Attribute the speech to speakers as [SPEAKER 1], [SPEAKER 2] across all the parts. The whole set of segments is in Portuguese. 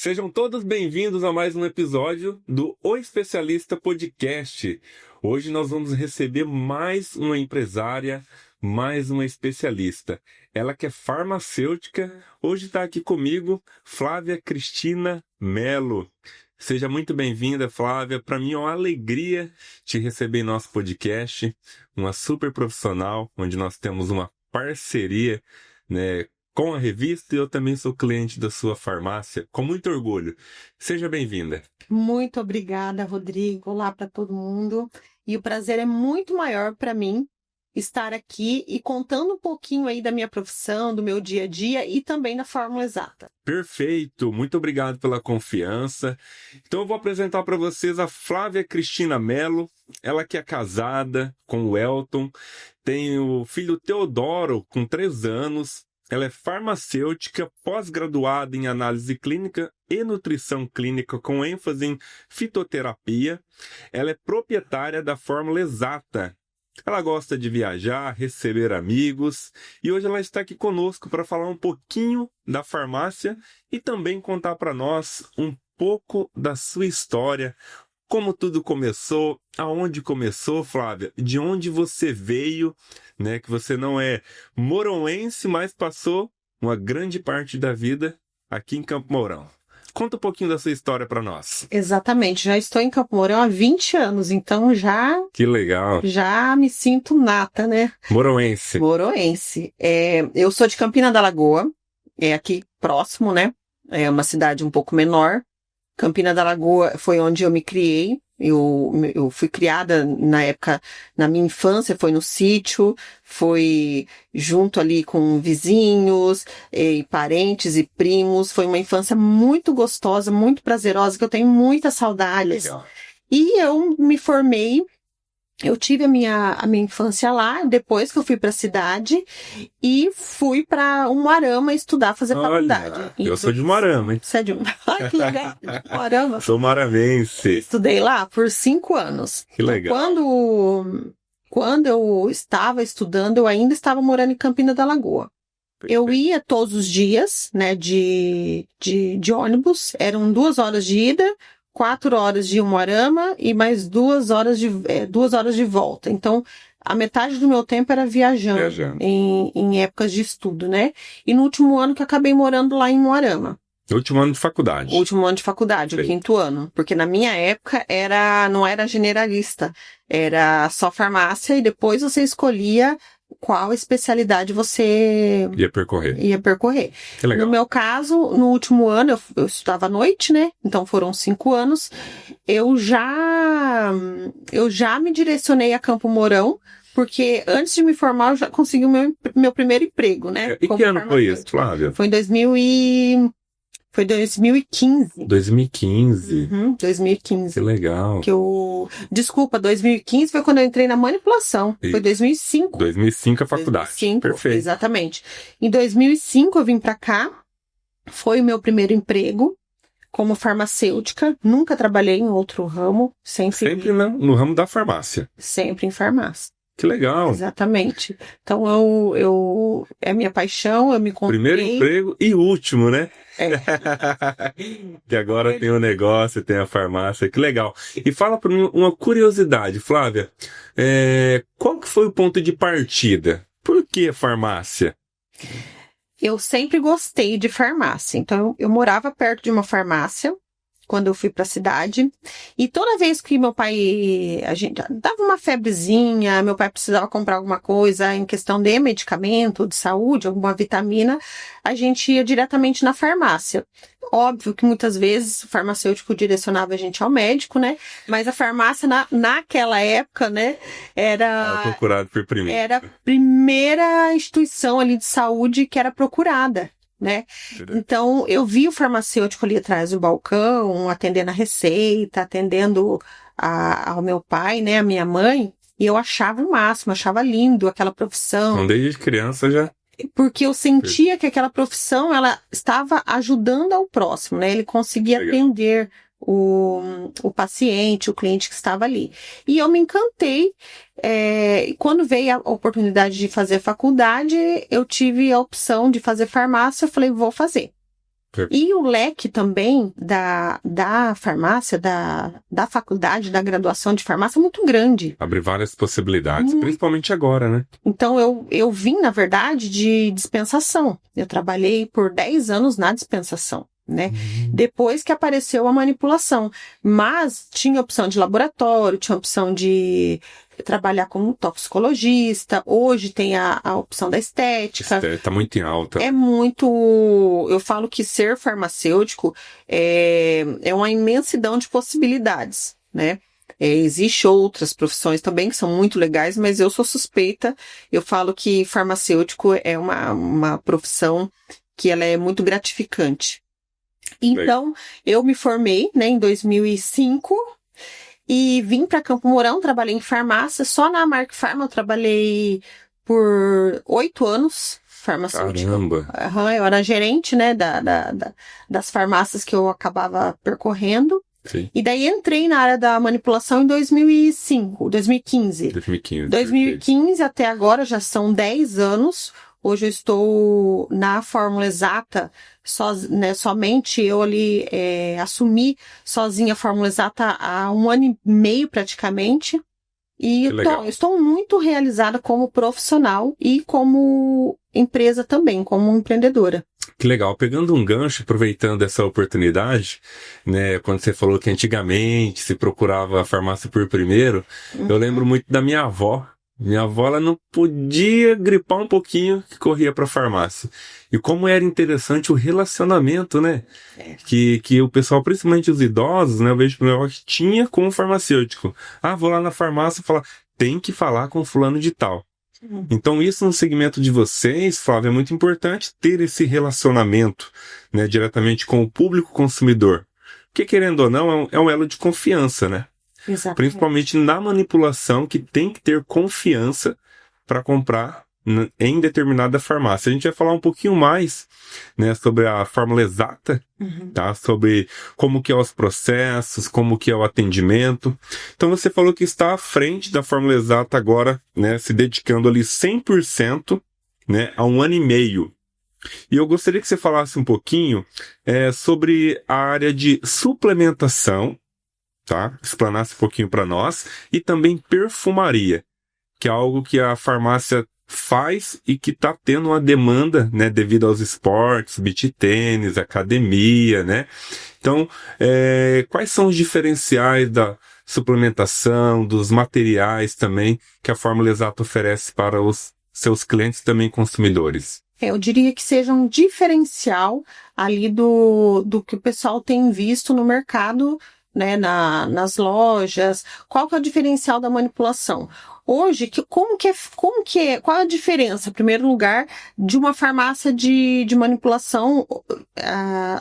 [SPEAKER 1] Sejam todos bem-vindos a mais um episódio do O Especialista Podcast. Hoje nós vamos receber mais uma empresária, mais uma especialista. Ela que é farmacêutica, hoje está aqui comigo, Flávia Cristina Mello. Seja muito bem-vinda, Flávia. Para mim é uma alegria te receber em nosso podcast, uma super profissional, onde nós temos uma parceria, né, com a revista, e eu também sou cliente da sua farmácia, com muito orgulho. Seja bem-vinda.
[SPEAKER 2] Muito obrigada, Rodrigo. Olá para todo mundo. E o prazer é muito maior para mim estar aqui e contando um pouquinho aí da minha profissão, do meu dia a dia e também da Fórmula Exata.
[SPEAKER 1] Perfeito, muito obrigado pela confiança. Então eu vou apresentar para vocês a Flávia Cristina Mello, ela que é casada com o Elton, tem o filho Teodoro com 3 anos, ela é farmacêutica, pós-graduada em análise clínica e nutrição clínica com ênfase em fitoterapia. Ela é proprietária da Fórmula Exata. Ela gosta de viajar, receber amigos e hoje ela está aqui conosco para falar um pouquinho da farmácia e também contar para nós um pouco da sua história, como tudo começou, aonde começou, Flávia, de onde você veio, né? Que você não é moroense, mas passou uma grande parte da vida aqui em Campo Mourão. Conta um pouquinho da sua história para nós.
[SPEAKER 2] Exatamente, já estou em Campo Mourão há 20 anos, então
[SPEAKER 1] Que legal.
[SPEAKER 2] Já me sinto nata, né?
[SPEAKER 1] Moroense.
[SPEAKER 2] Moroense. Eu sou de Campina da Lagoa, é aqui próximo, né? É uma cidade um pouco menor. Campina da Lagoa foi onde eu me criei. Eu fui criada na época, na minha infância, foi no sítio, foi junto ali com vizinhos, e parentes e primos. Foi uma infância muito gostosa, muito prazerosa, que eu tenho muitas saudades.
[SPEAKER 1] Legal.
[SPEAKER 2] E eu me formei. Eu tive a minha infância lá, depois que eu fui para a cidade e fui para Umuarama estudar, fazer faculdade.
[SPEAKER 1] Eu sou de Umuarama, hein?
[SPEAKER 2] Você é de Ai, que legal, Umuarama.
[SPEAKER 1] Sou maramense.
[SPEAKER 2] Estudei lá por 5 anos.
[SPEAKER 1] Que legal.
[SPEAKER 2] Quando eu estava estudando, eu ainda estava morando em Campina da Lagoa. Eu ia todos os dias, né, de ônibus, eram 2 horas de ida, 4 horas de Umuarama e mais 2 horas de volta. Então, a metade do meu tempo era viajando. Em épocas de estudo, né? E no último ano que eu acabei morando lá em Umuarama.
[SPEAKER 1] Último ano de faculdade.
[SPEAKER 2] Último ano de faculdade, o 5º ano. Porque na minha época não era generalista. Era só farmácia e depois você escolhia qual especialidade você
[SPEAKER 1] ia percorrer.
[SPEAKER 2] Que legal. No meu caso, no último ano, eu estudava à noite, né? Então foram 5 anos. Eu já me direcionei a Campo Mourão, porque antes de me formar, eu já consegui o meu primeiro emprego, né?
[SPEAKER 1] E que ano foi isso, Flávia?
[SPEAKER 2] Foi em 2015.
[SPEAKER 1] 2015.
[SPEAKER 2] 2015.
[SPEAKER 1] Que legal.
[SPEAKER 2] Desculpa, 2015 foi quando eu entrei na manipulação. Isso. Foi 2005.
[SPEAKER 1] 2005 a faculdade.
[SPEAKER 2] 2005,
[SPEAKER 1] perfeito.
[SPEAKER 2] Exatamente. Em 2005 eu vim pra cá. Foi o meu primeiro emprego como farmacêutica. Nunca trabalhei em outro ramo.
[SPEAKER 1] Sempre no ramo da farmácia.
[SPEAKER 2] Sempre em farmácia.
[SPEAKER 1] Que legal.
[SPEAKER 2] Exatamente. Então, é minha paixão, eu me encontrei.
[SPEAKER 1] Primeiro emprego e último, né? Que agora tem o negócio, tem a farmácia. Que legal. E fala para mim uma curiosidade, Flávia. Qual que foi o ponto de partida? Por que farmácia?
[SPEAKER 2] Eu sempre gostei de farmácia. Então, eu morava perto de uma farmácia quando eu fui para a cidade, e toda vez que meu pai, a gente dava uma febrezinha, meu pai precisava comprar alguma coisa em questão de medicamento, de saúde, alguma vitamina, a gente ia diretamente na farmácia. Óbvio que muitas vezes o farmacêutico direcionava a gente ao médico, né? Mas a farmácia naquela época, né, era
[SPEAKER 1] procurado por primeiro.
[SPEAKER 2] Era a primeira instituição ali de saúde que era procurada, né? Então, eu vi o farmacêutico ali atrás do balcão, atendendo a receita, atendendo ao meu pai, né, a minha mãe, e eu achava o máximo, achava lindo aquela profissão.
[SPEAKER 1] Então, desde criança já...
[SPEAKER 2] Porque eu sentia que aquela profissão, ela estava ajudando ao próximo, né? Ele conseguia atender o paciente, o cliente que estava ali. E eu me encantei. Quando veio a oportunidade de fazer faculdade, eu tive a opção de fazer farmácia, eu falei, vou fazer. E o leque também da farmácia, da faculdade, da graduação de farmácia é muito grande.
[SPEAKER 1] Abre várias possibilidades, principalmente agora, né?
[SPEAKER 2] Então, eu vim, na verdade, de dispensação. Eu trabalhei por 10 anos na dispensação, né? Depois que apareceu a manipulação. Mas tinha opção de laboratório, tinha opção de trabalhar como toxicologista. Hoje tem a opção da estética.
[SPEAKER 1] Tá muito em alta.
[SPEAKER 2] É muito... Eu falo que ser farmacêutico é uma imensidão de possibilidades, né? Existem outras profissões também que são muito legais, mas eu sou suspeita. Eu falo que farmacêutico é uma profissão que ela é muito gratificante. Então, eu me formei, né, em 2005 e vim para Campo Mourão, trabalhei em farmácia. Só na Mark Pharma eu trabalhei por 8 anos farmacêutica.
[SPEAKER 1] Caramba!
[SPEAKER 2] Eu era gerente, né, das farmácias que eu acabava percorrendo.
[SPEAKER 1] Sim.
[SPEAKER 2] E daí entrei na área da manipulação em 2015. 2015 até agora já são 10 anos. Hoje eu estou na Fórmula Exata, somente eu ali assumi sozinha a Fórmula Exata há 1 ano e meio praticamente. E estou muito realizada como profissional e como empresa também, como empreendedora.
[SPEAKER 1] Que legal. Pegando um gancho, aproveitando essa oportunidade, né, quando você falou que antigamente se procurava a farmácia por primeiro, eu lembro muito da minha avó. Minha avó, ela não podia gripar um pouquinho que corria pra farmácia. E como era interessante o relacionamento, né? Que o pessoal, principalmente os idosos, né? Eu vejo pro meu avó que tinha com o farmacêutico. Vou lá na farmácia e falar, tem que falar com fulano de tal. Então isso no segmento de vocês, Flávia, é muito importante ter esse relacionamento, né? Diretamente com o público consumidor. Porque querendo ou não, é um elo de confiança, né?
[SPEAKER 2] Exatamente.
[SPEAKER 1] Principalmente na manipulação, que tem que ter confiança para comprar em determinada farmácia. A gente vai falar um pouquinho mais, né, sobre a Fórmula Exata, tá? Sobre como que é os processos, como que é o atendimento. Então você falou que está à frente da Fórmula Exata agora, né, se dedicando ali 100%, né, há 1 ano e meio. E eu gostaria que você falasse um pouquinho sobre a área de suplementação, tá? Explanasse um pouquinho para nós, e também perfumaria, que é algo que a farmácia faz e que está tendo uma demanda, né, devido aos esportes, beach tênis, academia, né? Então, quais são os diferenciais da suplementação, dos materiais também que a Fórmula Exata oferece para os seus clientes e também consumidores?
[SPEAKER 2] Eu diria que seja um diferencial ali do que o pessoal tem visto no mercado, né, nas lojas. Qual que é o diferencial da manipulação? Hoje, qual é a diferença, em primeiro lugar, de uma farmácia de manipulação,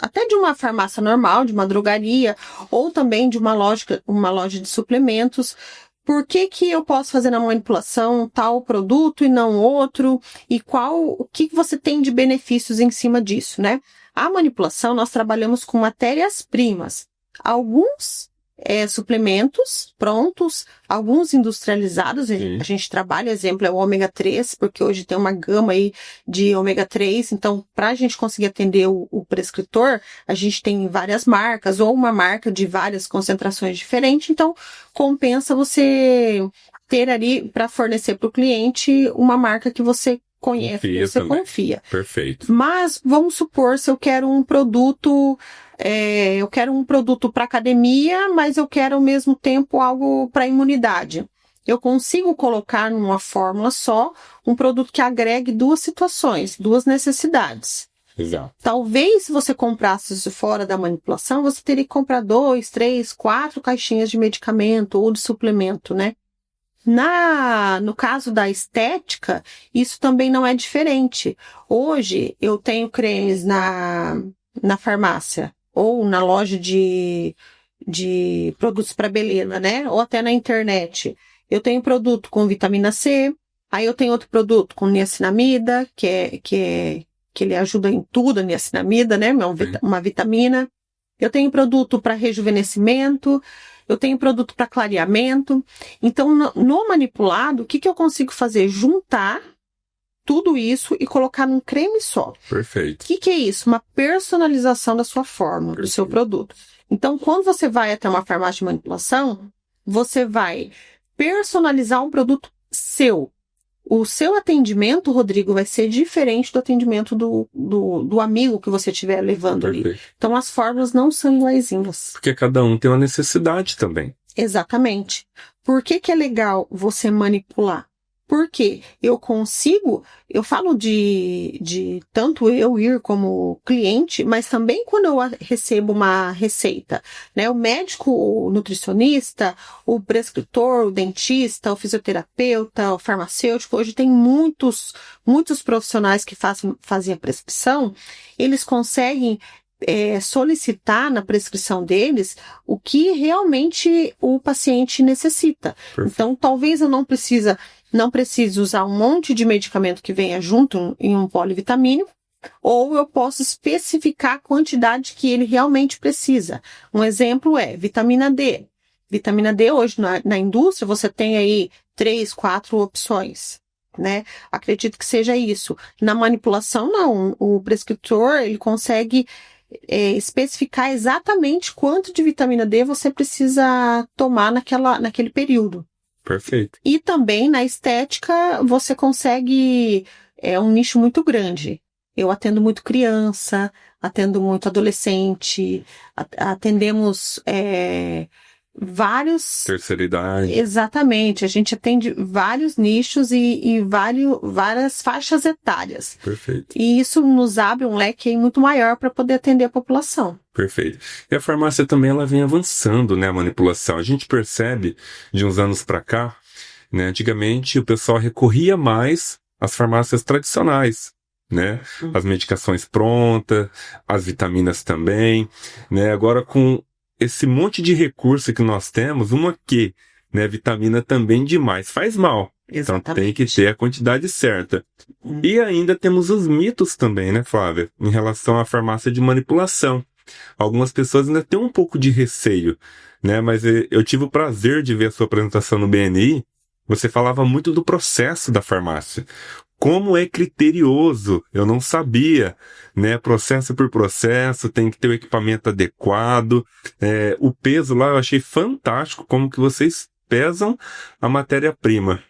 [SPEAKER 2] até de uma farmácia normal, de uma drogaria, ou também de uma loja de suplementos? Por que eu posso fazer na manipulação tal produto e não outro? E o que você tem de benefícios em cima disso, né? A manipulação, nós trabalhamos com matérias-primas. Alguns suplementos prontos, alguns industrializados, a gente trabalha, exemplo, é o ômega 3, porque hoje tem uma gama aí de ômega 3, então para a gente conseguir atender o prescritor, a gente tem várias marcas, ou uma marca de várias concentrações diferentes, então compensa você ter ali para fornecer para o cliente uma marca que você conhece, que você confia.
[SPEAKER 1] Perfeito.
[SPEAKER 2] Mas vamos supor, se eu quero um produto para academia, mas eu quero ao mesmo tempo algo para imunidade. Eu consigo colocar numa fórmula só um produto que agregue 2 situações, 2 necessidades.
[SPEAKER 1] Exato.
[SPEAKER 2] Talvez se você comprasse isso fora da manipulação, você teria que comprar 2, 3, 4 caixinhas de medicamento ou de suplemento, né? No caso da estética, isso também não é diferente. Hoje, eu tenho cremes na farmácia ou na loja de produtos para beleza, né? Ou até na internet. Eu tenho produto com vitamina C, aí eu tenho outro produto com niacinamida, que ele ajuda em tudo, a niacinamida, né? Uma vitamina. Eu tenho produto para rejuvenescimento, eu tenho produto para clareamento. Então, no manipulado, o que eu consigo fazer? Juntar tudo isso e colocar num creme só.
[SPEAKER 1] Perfeito.
[SPEAKER 2] O que é isso? Uma personalização da sua fórmula, do seu produto. Então, quando você vai até uma farmácia de manipulação, você vai personalizar um produto seu. O seu atendimento, Rodrigo, vai ser diferente do atendimento do amigo que você estiver levando ali. Então, as fórmulas não são iguaizinhas.
[SPEAKER 1] Porque cada um tem uma necessidade também.
[SPEAKER 2] Exatamente. Por que é legal você manipular? Porque eu falo de tanto eu ir como cliente, mas também quando eu recebo uma receita, né? O médico, o nutricionista, o prescritor, o dentista, o fisioterapeuta, o farmacêutico, hoje tem muitos profissionais que fazem a prescrição, eles conseguem solicitar na prescrição deles o que realmente o paciente necessita. Perfeito. Então, talvez eu não precise usar um monte de medicamento que venha junto em um polivitamínico, ou eu posso especificar a quantidade que ele realmente precisa. Um exemplo é vitamina D. Vitamina D hoje na indústria você tem aí 3, 4 opções, né? Acredito que seja isso. Na manipulação, não. O prescritor, ele consegue especificar exatamente quanto de vitamina D você precisa tomar naquele período.
[SPEAKER 1] Perfeito.
[SPEAKER 2] E também na estética você consegue, um nicho muito grande. Eu atendo muito criança, atendo muito adolescente, atendemos vários...
[SPEAKER 1] Terceira idade.
[SPEAKER 2] Exatamente, a gente atende vários nichos e várias faixas etárias.
[SPEAKER 1] Perfeito.
[SPEAKER 2] E isso nos abre um leque aí muito maior para poder atender a população.
[SPEAKER 1] Perfeito. E a farmácia também ela vem avançando, né, a manipulação. A gente percebe de uns anos para cá, né, antigamente o pessoal recorria mais às farmácias tradicionais, né, as medicações prontas, as vitaminas também, né, agora com esse monte de recurso que nós temos, né, vitamina também demais faz mal. Exatamente. Então tem que ter a quantidade certa. E ainda temos os mitos também, né, Flávia, em relação à farmácia de manipulação. Algumas pessoas ainda têm um pouco de receio, né, mas eu tive o prazer de ver a sua apresentação no BNI. Você falava muito do processo da farmácia. Como é criterioso, eu não sabia, né? Processo por processo, tem que ter o equipamento adequado. O peso lá eu achei fantástico, como que vocês pesam a matéria-prima.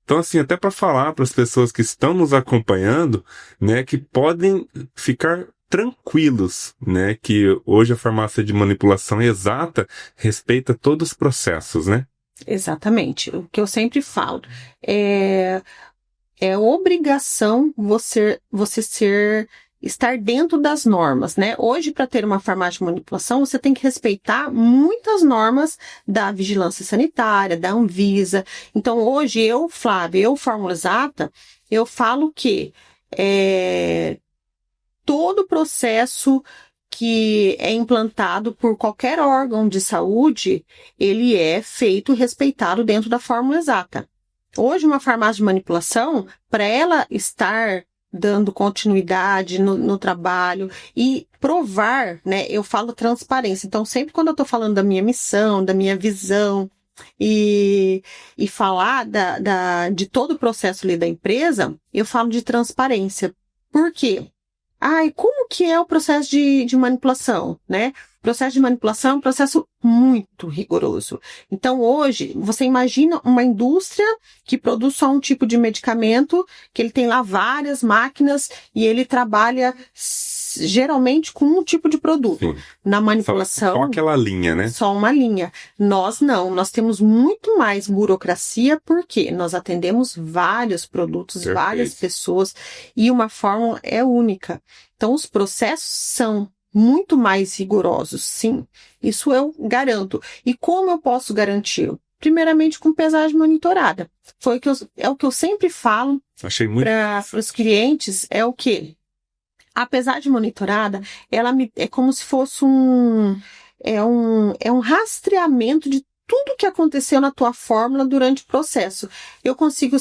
[SPEAKER 1] Então, assim, até para falar para as pessoas que estão nos acompanhando, né, que podem ficar tranquilos, né, que hoje a farmácia de manipulação exata respeita todos os processos, né?
[SPEAKER 2] Exatamente. O que eu sempre falo é obrigação você estar dentro das normas, né? Hoje, para ter uma farmácia de manipulação, você tem que respeitar muitas normas da vigilância sanitária, da Anvisa. Então, hoje, Flávia, Fórmula Exata, eu falo que todo o processo que é implantado por qualquer órgão de saúde, ele é feito e respeitado dentro da Fórmula Exata. Hoje, uma farmácia de manipulação, para ela estar dando continuidade no trabalho e provar, né? Eu falo transparência. Então, sempre quando eu estou falando da minha missão, da minha visão e falar de todo o processo ali da empresa, eu falo de transparência. Por quê? Como que é o processo de manipulação, né? O processo de manipulação é um processo muito rigoroso. Então, hoje, você imagina uma indústria que produz só um tipo de medicamento, que ele tem lá várias máquinas e ele trabalha geralmente com um tipo de produto. Sim. Na manipulação...
[SPEAKER 1] Só aquela linha, né?
[SPEAKER 2] Só uma linha. Nós não. Nós temos muito mais burocracia porque nós atendemos vários produtos, perfeito, várias pessoas e uma fórmula é única. Então, os processos são muito mais rigorosos, sim. Isso eu garanto. E como eu posso garantir? Primeiramente com pesagem monitorada. É o que eu sempre falo para os clientes, é o quê? A pesagem monitorada, é como se fosse um rastreamento de tudo que aconteceu na tua fórmula durante o processo. Eu consigo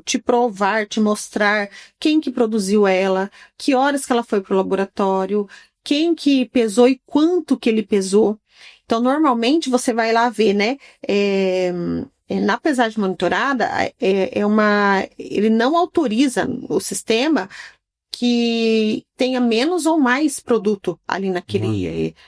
[SPEAKER 2] te provar, te mostrar quem que produziu ela, que horas que ela foi para o laboratório, quem que pesou e quanto que ele pesou. Então, normalmente, você vai lá ver, né? na pesagem monitorada, ele não autoriza o sistema que tenha menos ou mais produto ali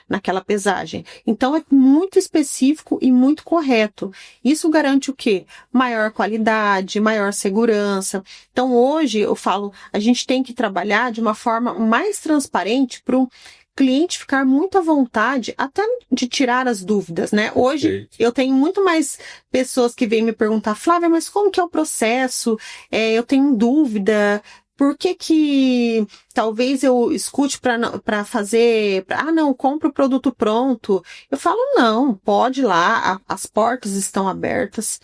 [SPEAKER 2] naquela pesagem. Então, é muito específico e muito correto. Isso garante o quê? Maior qualidade, maior segurança. Então, hoje, eu falo, a gente tem que trabalhar de uma forma mais transparente para o cliente ficar muito à vontade, até de tirar as dúvidas, né? Hoje, eu tenho muito mais pessoas que vêm me perguntar, Flávia, mas como que é o processo? Eu tenho dúvida. Por que talvez eu escute para fazer... não, compra o produto pronto. Eu falo, não, pode ir lá, as portas estão abertas.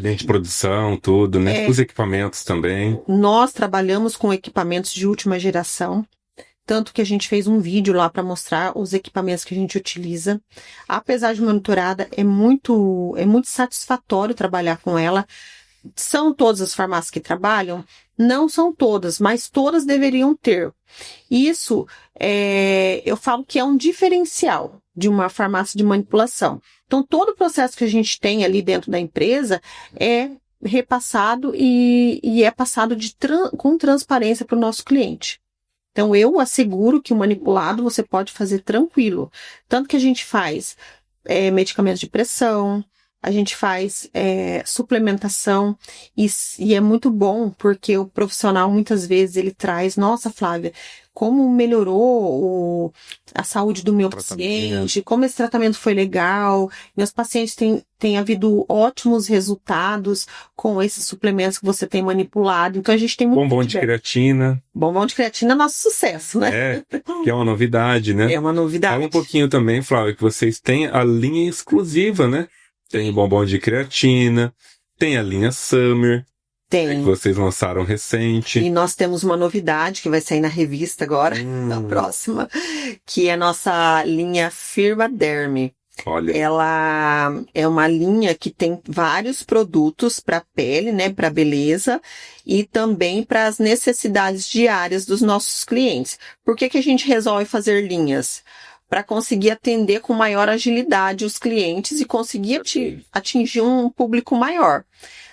[SPEAKER 1] Linha de produção, tudo, né? Os equipamentos também.
[SPEAKER 2] Nós trabalhamos com equipamentos de última geração. Tanto que a gente fez um vídeo lá para mostrar os equipamentos que a gente utiliza. A pesagem monitorada é muito satisfatório trabalhar com ela. São todas as farmácias que trabalham? Não são todas, mas todas deveriam ter. Isso, eu falo que é um diferencial de uma farmácia de manipulação. Então, todo o processo que a gente tem ali dentro da empresa é repassado e é passado com transparência para o nosso cliente. Então, eu asseguro que o manipulado você pode fazer tranquilo. Tanto que a gente faz medicamentos de pressão, a gente faz suplementação e é muito bom porque o profissional muitas vezes ele traz, nossa Flávia, como melhorou a saúde do meu paciente, como esse tratamento foi legal, meus pacientes têm havido ótimos resultados com esses suplementos que você tem manipulado, então a gente tem muito
[SPEAKER 1] bombom de creatina.
[SPEAKER 2] Bombom de creatina é nosso sucesso, né?
[SPEAKER 1] Que é uma novidade, né?
[SPEAKER 2] É uma novidade.
[SPEAKER 1] Fala um pouquinho também, Flávia, que vocês têm a linha exclusiva, né? Tem o bombom de creatina, tem a linha Summer,
[SPEAKER 2] que
[SPEAKER 1] vocês lançaram recente.
[SPEAKER 2] E nós temos uma novidade que vai sair na revista agora, na próxima, que é a nossa linha Firma Derme.
[SPEAKER 1] Olha.
[SPEAKER 2] Ela é uma linha que tem vários produtos para pele, né, para beleza e também para as necessidades diárias dos nossos clientes. Por que a gente resolve fazer linhas? Para conseguir atender com maior agilidade os clientes e conseguir atingir um público maior.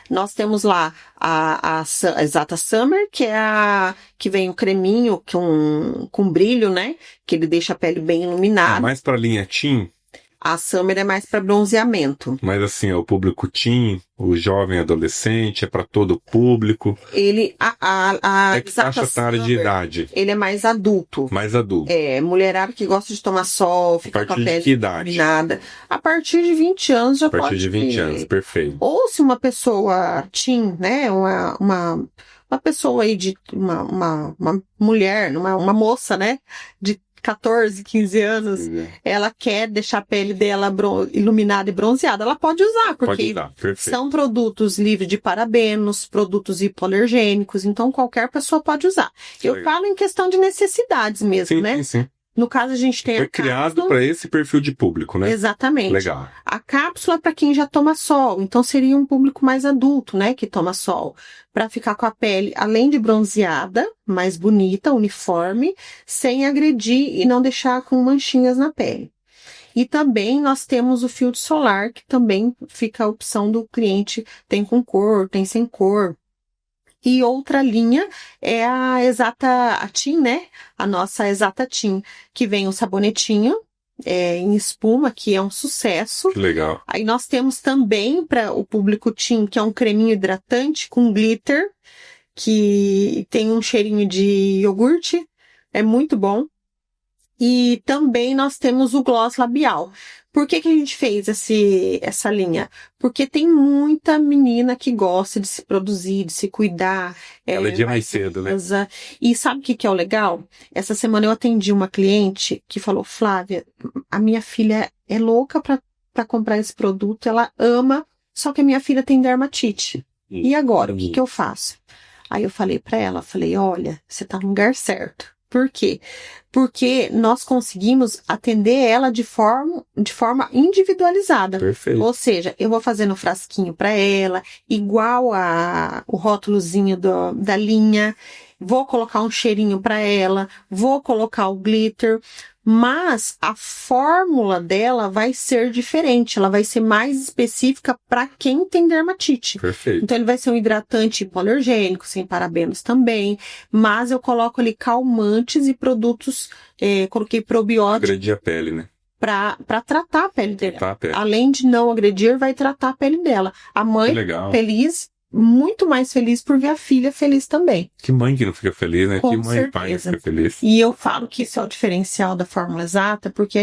[SPEAKER 2] Nós temos lá a Exata Summer, que é que vem o creminho com brilho, né? Que ele deixa a pele bem iluminada.
[SPEAKER 1] Mais para a linha Teen?
[SPEAKER 2] A Summer é mais para bronzeamento.
[SPEAKER 1] Mas assim, é o público teen, o jovem adolescente, é para todo o público.
[SPEAKER 2] Ele,
[SPEAKER 1] que faixa etária de idade?
[SPEAKER 2] Ele é mais adulto.
[SPEAKER 1] Mais adulto.
[SPEAKER 2] Mulherada que gosta de tomar sol, fica com a pele iluminada. A partir de 20 anos já pode.
[SPEAKER 1] A partir de 20 anos, perfeito.
[SPEAKER 2] Ou se uma pessoa teen, né, uma pessoa aí de uma mulher, uma moça, né, de 14, 15 anos, ela quer deixar a pele dela iluminada e bronzeada, ela pode usar, porque são produtos livres de parabenos, produtos hipoalergênicos, então qualquer pessoa pode usar. Eu falo em questão de necessidades mesmo, né?
[SPEAKER 1] Sim.
[SPEAKER 2] No caso, a gente tem
[SPEAKER 1] Foi criado para esse perfil de público, né?
[SPEAKER 2] Exatamente.
[SPEAKER 1] Legal.
[SPEAKER 2] A cápsula para quem já toma sol, então seria um público mais adulto, né, que toma sol, para ficar com a pele, além de bronzeada, mais bonita, uniforme, sem agredir e não deixar com manchinhas na pele. E também nós temos o filtro solar, que também fica a opção do cliente, tem com cor, tem sem cor. E outra linha é a Exata Teen, né? A nossa Exata Teen, que vem o sabonetinho em espuma, que é um sucesso.
[SPEAKER 1] Que legal.
[SPEAKER 2] Aí nós temos também para o público teen, que é um creminho hidratante com glitter, que tem um cheirinho de iogurte, é muito bom. E também nós temos o gloss labial. Por que a gente fez essa linha? Porque tem muita menina que gosta de se produzir, de se cuidar.
[SPEAKER 1] Ela é dia mais cedo, né?
[SPEAKER 2] E sabe o que é o legal? Essa semana eu atendi uma cliente que falou, Flávia, a minha filha é louca para comprar esse produto, ela ama, só que a minha filha tem dermatite. E agora, o que eu faço? Aí eu falei para ela, olha, você tá no lugar certo. Por quê? Porque nós conseguimos atender ela de forma individualizada.
[SPEAKER 1] Perfeito.
[SPEAKER 2] Ou seja, eu vou fazer no frasquinho para ela, igual o rótulozinho da linha, vou colocar um cheirinho para ela, vou colocar o glitter, mas a fórmula dela vai ser diferente, ela vai ser mais específica para quem tem dermatite.
[SPEAKER 1] Perfeito.
[SPEAKER 2] Então ele vai ser um hidratante hipoalergênico, sem parabenos também, mas eu coloco ali calmantes e produtos, coloquei probióticos.
[SPEAKER 1] Agredir a pele, né?
[SPEAKER 2] Para tratar a pele dela.
[SPEAKER 1] Tratar a pele.
[SPEAKER 2] Além de não agredir, vai tratar a pele dela. A mãe feliz, muito mais feliz por ver a filha feliz também.
[SPEAKER 1] Que mãe que não fica feliz, né?
[SPEAKER 2] Com
[SPEAKER 1] que mãe
[SPEAKER 2] certeza.
[SPEAKER 1] E pai não fica feliz.
[SPEAKER 2] E eu falo que isso é o diferencial da Fórmula Exata, porque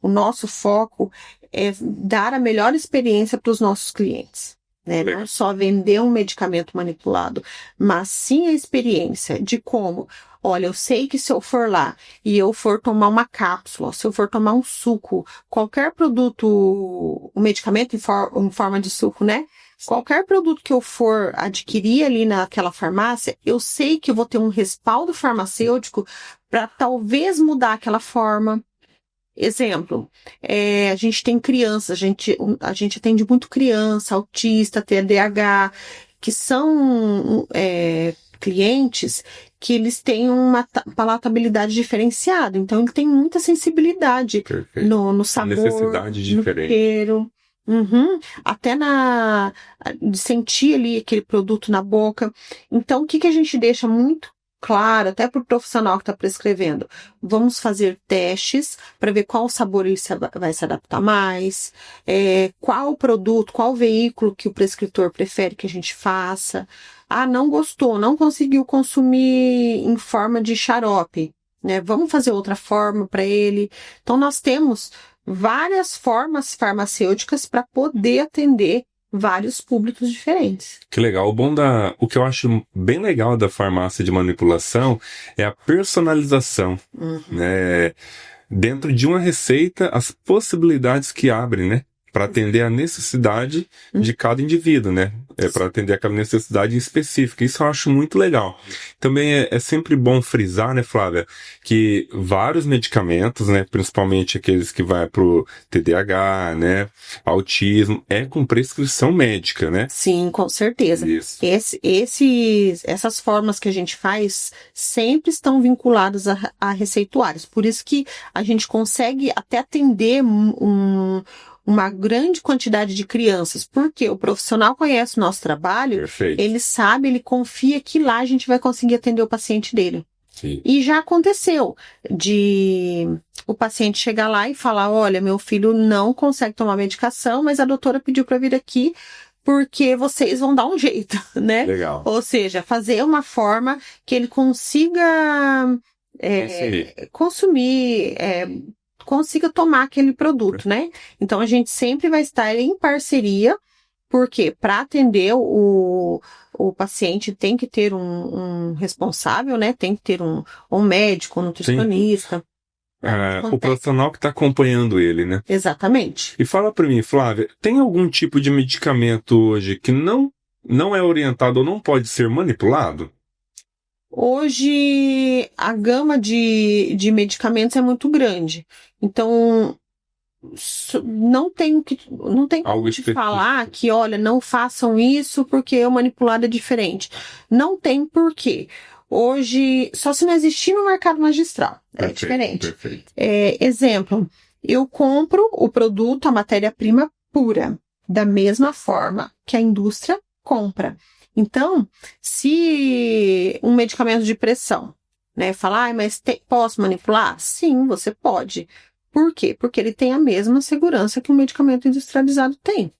[SPEAKER 2] o nosso foco é dar a melhor experiência para os nossos clientes. Né? Não só vender um medicamento manipulado, mas sim a experiência de como, olha, eu sei que se eu for lá e eu for tomar uma cápsula, se eu for tomar um suco, qualquer produto, um medicamento em forma de suco, né? Qualquer produto que eu for adquirir ali naquela farmácia, eu sei que eu vou ter um respaldo farmacêutico para talvez mudar aquela forma. Exemplo, a gente tem crianças, a gente atende muito criança, autista, TDAH, que são clientes que eles têm uma palatabilidade diferenciada. Então, ele tem muita sensibilidade no sabor,
[SPEAKER 1] necessidade diferente.
[SPEAKER 2] No cheiro. Até de sentir ali aquele produto na boca. Então, o que a gente deixa muito claro, até para o profissional que está prescrevendo? Vamos fazer testes para ver qual sabor ele vai se adaptar mais, qual produto, qual veículo que o prescritor prefere que a gente faça. Ah, não gostou, não conseguiu consumir em forma de xarope, né? Vamos fazer outra forma para ele. Então, nós temos várias formas farmacêuticas para poder atender vários públicos diferentes.
[SPEAKER 1] Que legal. O que eu acho bem legal da farmácia de manipulação é a personalização, né? Dentro de uma receita, as possibilidades que abrem, né? Para atender a necessidade de cada indivíduo, né? Para atender aquela necessidade específica. Isso eu acho muito legal. Também é sempre bom frisar, né, Flávia, que vários medicamentos, né, principalmente aqueles que vai pro TDAH, né, autismo, é com prescrição médica, né?
[SPEAKER 2] Sim, com certeza.
[SPEAKER 1] Isso.
[SPEAKER 2] Essas formas que a gente faz sempre estão vinculadas a receituários. Por isso que a gente consegue até atender uma grande quantidade de crianças, porque o profissional conhece o nosso trabalho,
[SPEAKER 1] Perfeito.
[SPEAKER 2] Ele sabe, ele confia que lá a gente vai conseguir atender o paciente dele.
[SPEAKER 1] Sim.
[SPEAKER 2] E já aconteceu de o paciente chegar lá e falar, olha, meu filho não consegue tomar medicação, mas a doutora pediu para vir aqui porque vocês vão dar um jeito, né?
[SPEAKER 1] Legal.
[SPEAKER 2] Ou seja, fazer uma forma que ele consiga consumir, consiga tomar aquele produto, né? Então, a gente sempre vai estar em parceria, porque para atender o paciente tem que ter um responsável, né? Tem que ter um médico, um nutricionista.
[SPEAKER 1] O profissional que está acompanhando ele, né?
[SPEAKER 2] Exatamente.
[SPEAKER 1] E fala para mim, Flávia, tem algum tipo de medicamento hoje que não é orientado ou não pode ser manipulado?
[SPEAKER 2] Hoje, a gama de medicamentos é muito grande. Então, não tem que falar que, olha, não façam isso porque o manipulado é diferente. Não tem porquê. Hoje, só se não existir no mercado magistral. É diferente.
[SPEAKER 1] Perfeito.
[SPEAKER 2] Exemplo, eu compro o produto, a matéria-prima pura, da mesma forma que a indústria compra. Então, se um medicamento de pressão, né, falar, mas posso manipular? Sim, você pode. Por quê? Porque ele tem a mesma segurança que um medicamento industrializado tem.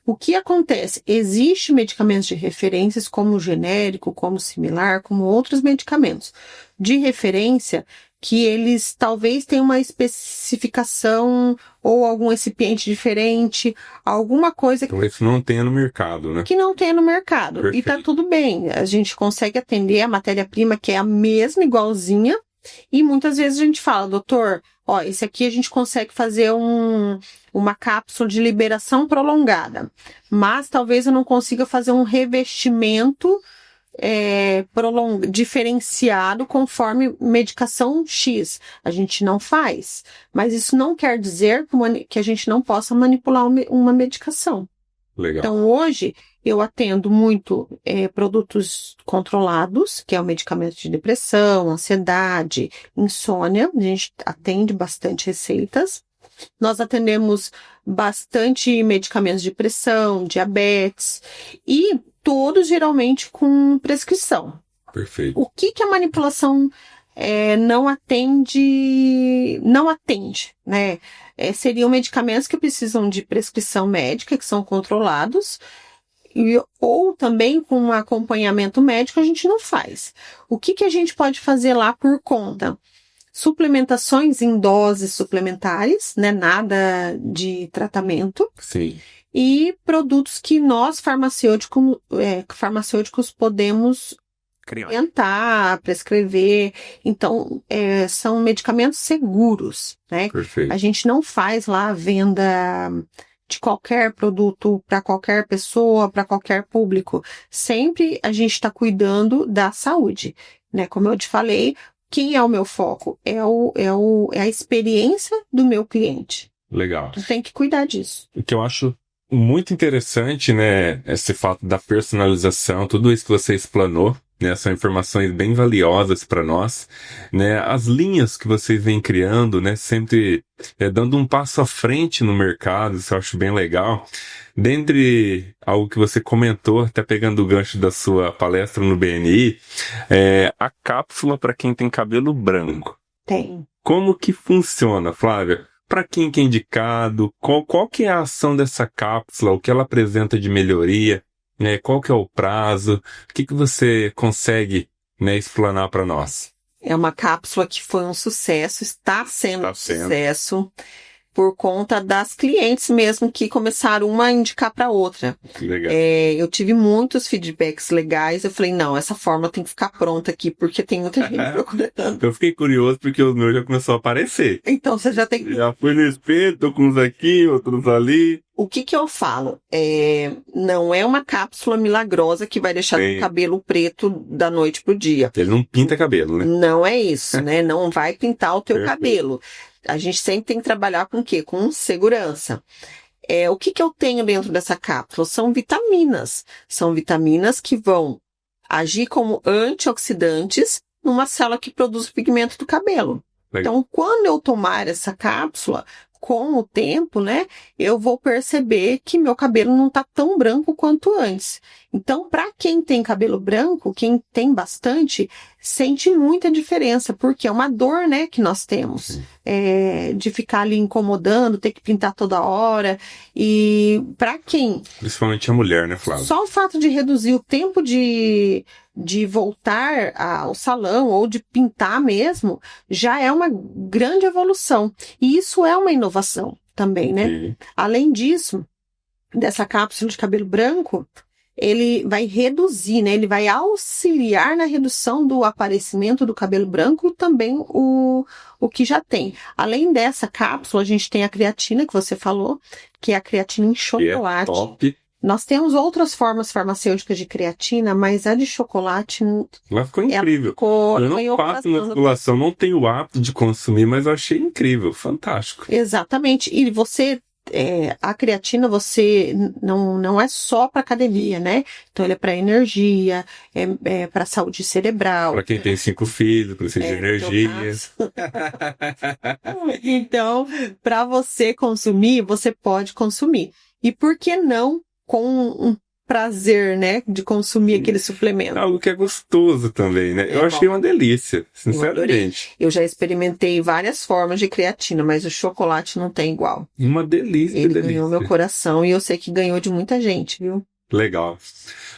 [SPEAKER 2] O que acontece? Existem medicamentos de referências, como o genérico, como o similar, como outros medicamentos de referência, que eles talvez tenham uma especificação ou algum recipiente diferente, alguma coisa
[SPEAKER 1] então, isso não tenha no mercado, né?
[SPEAKER 2] Que não tenha no mercado.
[SPEAKER 1] Perfeito.
[SPEAKER 2] E tá tudo bem. A gente consegue atender a matéria-prima que é a mesma, igualzinha, e muitas vezes a gente fala, doutor, ó, esse aqui a gente consegue fazer uma cápsula de liberação prolongada, mas talvez eu não consiga fazer um revestimento diferenciado conforme medicação X. A gente não faz. Mas isso não quer dizer que a gente não possa manipular uma medicação.
[SPEAKER 1] Legal.
[SPEAKER 2] Então, hoje, eu atendo muito produtos controlados, que é o medicamento de depressão, ansiedade, insônia. A gente atende bastante receitas. Nós atendemos bastante medicamentos de pressão, diabetes, e todos geralmente com prescrição.
[SPEAKER 1] Perfeito.
[SPEAKER 2] O que a manipulação não atende, né? Seriam medicamentos que precisam de prescrição médica, que são controlados, ou também com um acompanhamento médico a gente não faz. O que a gente pode fazer lá por conta? Suplementações em doses suplementares, né? Nada de tratamento.
[SPEAKER 1] Sim.
[SPEAKER 2] E produtos que nós, farmacêuticos, podemos orientar, prescrever. Então, são medicamentos seguros, né?
[SPEAKER 1] Perfeito.
[SPEAKER 2] A gente não faz lá a venda de qualquer produto para qualquer pessoa, para qualquer público. Sempre a gente está cuidando da saúde, né? Como eu te falei, quem é o meu foco? É a experiência do meu cliente.
[SPEAKER 1] Legal.
[SPEAKER 2] Então, tem que cuidar disso.
[SPEAKER 1] O que eu acho muito interessante, né, esse fato da personalização, tudo isso que você explanou, né, são informações bem valiosas para nós, né, as linhas que vocês vêm criando, né, sempre dando um passo à frente no mercado, isso eu acho bem legal. Dentre algo que você comentou, até pegando o gancho da sua palestra no BNI, a cápsula para quem tem cabelo branco.
[SPEAKER 2] Tem.
[SPEAKER 1] Como que funciona, Flávia? Para quem que é indicado? Qual que é a ação dessa cápsula? O que ela apresenta de melhoria? Né? Qual que é o prazo? O que você consegue, né, explanar para nós?
[SPEAKER 2] É uma cápsula que foi um sucesso, está sendo um sucesso, por conta das clientes mesmo que começaram uma a indicar para outra.
[SPEAKER 1] Legal.
[SPEAKER 2] Eu tive muitos feedbacks legais, eu falei, não, essa forma tem que ficar pronta aqui, porque tem muita gente procurando.
[SPEAKER 1] Eu fiquei curioso porque os meus já começou a aparecer.
[SPEAKER 2] Então você já tem...
[SPEAKER 1] Já fui no espelho, tô com uns aqui, outros ali.
[SPEAKER 2] O que eu falo? Não é uma cápsula milagrosa que vai deixar o cabelo preto da noite pro dia.
[SPEAKER 1] Ele não pinta cabelo, né?
[SPEAKER 2] Não é isso, né? Não vai pintar o teu cabelo. A gente sempre tem que trabalhar com o quê? Com segurança. O que eu tenho dentro dessa cápsula? São vitaminas. São vitaminas que vão agir como antioxidantes numa célula que produz o pigmento do cabelo. Legal. Então, quando eu tomar essa cápsula, com o tempo, né, eu vou perceber que meu cabelo não tá tão branco quanto antes. Então, para quem tem cabelo branco, quem tem bastante, sente muita diferença, porque é uma dor, né, que nós temos, de ficar ali incomodando, ter que pintar toda hora. E para quem...
[SPEAKER 1] Principalmente a mulher, né, Flávia?
[SPEAKER 2] Só o fato de reduzir o tempo de voltar ao salão ou de pintar mesmo, já é uma grande evolução. E isso é uma inovação também, né?
[SPEAKER 1] Okay.
[SPEAKER 2] Além disso, dessa cápsula de cabelo branco, ele vai reduzir, né? Ele vai auxiliar na redução do aparecimento do cabelo branco e também o que já tem. Além dessa cápsula, a gente tem a creatina, que você falou, que é a creatina em chocolate.
[SPEAKER 1] Que é top.
[SPEAKER 2] Nós temos outras formas farmacêuticas de creatina, mas a de chocolate...
[SPEAKER 1] Ela ficou incrível. Eu não faço musculação, não tenho o hábito de consumir, mas eu achei incrível, fantástico.
[SPEAKER 2] Exatamente. E você... a creatina você não é só para academia, né? Então ele é para energia, para saúde cerebral.
[SPEAKER 1] Para quem tem 5 filhos, precisa de energia.
[SPEAKER 2] Então, para você consumir, você pode consumir. E por que não com um prazer, né, de consumir aquele suplemento?
[SPEAKER 1] Algo que é gostoso também, né? Eu achei uma delícia, sinceramente.
[SPEAKER 2] Eu já experimentei várias formas de creatina, mas o chocolate não tem igual.
[SPEAKER 1] Uma delícia.
[SPEAKER 2] Ele ganhou meu coração e eu sei que ganhou de muita gente, viu?
[SPEAKER 1] Legal.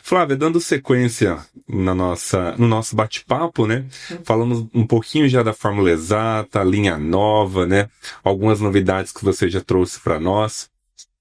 [SPEAKER 1] Flávia, dando sequência no nosso bate-papo, né? Falamos um pouquinho já da Fórmula Exata, a linha nova, né? Algumas novidades que você já trouxe para nós.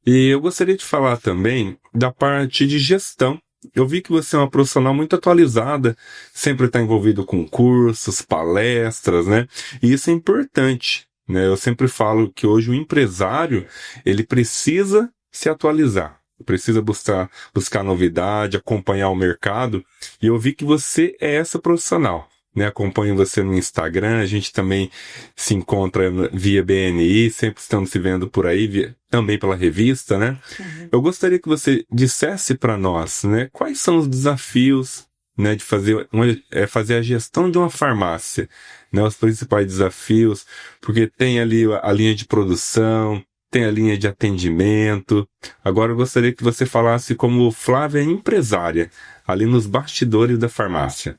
[SPEAKER 1] E eu gostaria de falar também da parte de gestão. Eu vi que você é uma profissional muito atualizada, sempre está envolvido com cursos, palestras, né? E isso é importante, né? Eu sempre falo que hoje o empresário, ele precisa se atualizar, precisa buscar novidade, acompanhar o mercado. E eu vi que você é essa profissional, né? Acompanho você no Instagram, a gente também se encontra via BNI, sempre estamos se vendo por aí, também pela revista, né?
[SPEAKER 2] Uhum.
[SPEAKER 1] Eu gostaria que você dissesse para nós, né? Quais são os desafios, né, de fazer a gestão de uma farmácia, né? Os principais desafios, porque tem ali a linha de produção, tem a linha de atendimento. Agora eu gostaria que você falasse como Flávia empresária, ali nos bastidores da farmácia.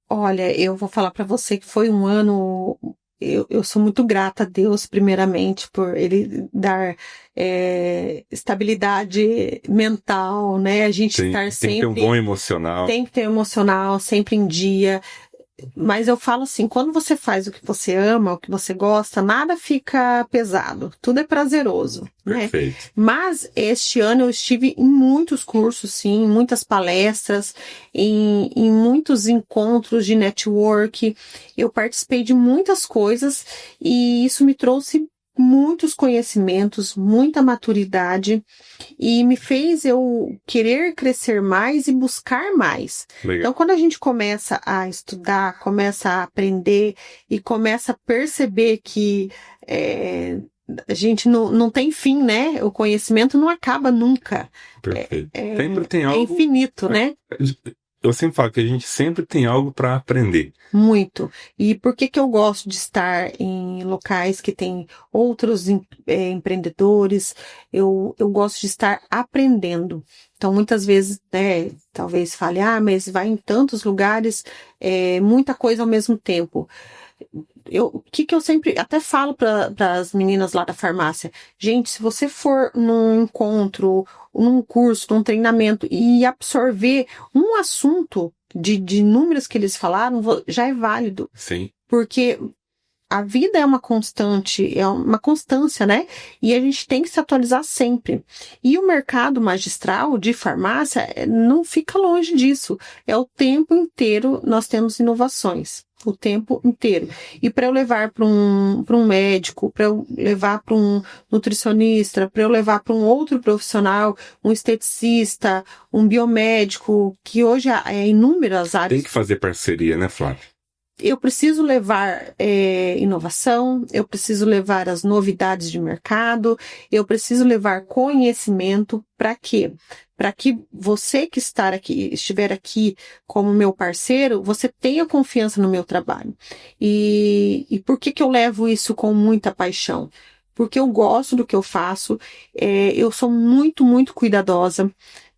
[SPEAKER 2] Olha, eu vou falar para você que foi um ano. Eu sou muito grata a Deus, primeiramente, por Ele dar estabilidade mental, né? A gente estar sempre.
[SPEAKER 1] Tem que ter um bom emocional.
[SPEAKER 2] Tem que ter emocional, sempre em dia. Mas eu falo assim, quando você faz o que você ama, o que você gosta, nada fica pesado, tudo é prazeroso, né?
[SPEAKER 1] Perfeito.
[SPEAKER 2] Mas este ano eu estive em muitos cursos, sim, em muitas palestras, em muitos encontros de network, eu participei de muitas coisas e isso me trouxe muitos conhecimentos, muita maturidade e me fez eu querer crescer mais e buscar mais.
[SPEAKER 1] Legal.
[SPEAKER 2] Então, quando a gente começa a estudar, começa a aprender e começa a perceber que a gente não tem fim, né? O conhecimento não acaba nunca.
[SPEAKER 1] Perfeito. Sempre tem algo.
[SPEAKER 2] É infinito, né?
[SPEAKER 1] Eu sempre falo que a gente sempre tem algo para aprender.
[SPEAKER 2] Muito. E por que que eu gosto de estar em locais que tem outros empreendedores? Eu gosto de estar aprendendo. Então, muitas vezes, né, talvez fale, mas vai em tantos lugares, muita coisa ao mesmo tempo. O que eu sempre até falo para as meninas lá da farmácia, gente, se você for num encontro, num curso, num treinamento e absorver um assunto de números que eles falaram, já é válido.
[SPEAKER 1] Sim.
[SPEAKER 2] Porque a vida é uma constante, é uma constância, né? E a gente tem que se atualizar sempre. E o mercado magistral de farmácia não fica longe disso. É o tempo inteiro nós temos inovações. O tempo inteiro. E para eu levar para um médico, para eu levar para um nutricionista, para eu levar para um outro profissional, um esteticista, um biomédico, que hoje é inúmeras áreas.
[SPEAKER 1] Tem que fazer parceria, né, Flávia?
[SPEAKER 2] Eu preciso levar inovação, eu preciso levar as novidades de mercado, eu preciso levar conhecimento. Para quê? Para que você que estiver aqui como meu parceiro, você tenha confiança no meu trabalho. E por que eu levo isso com muita paixão? Porque eu gosto do que eu faço, eu sou muito, muito cuidadosa.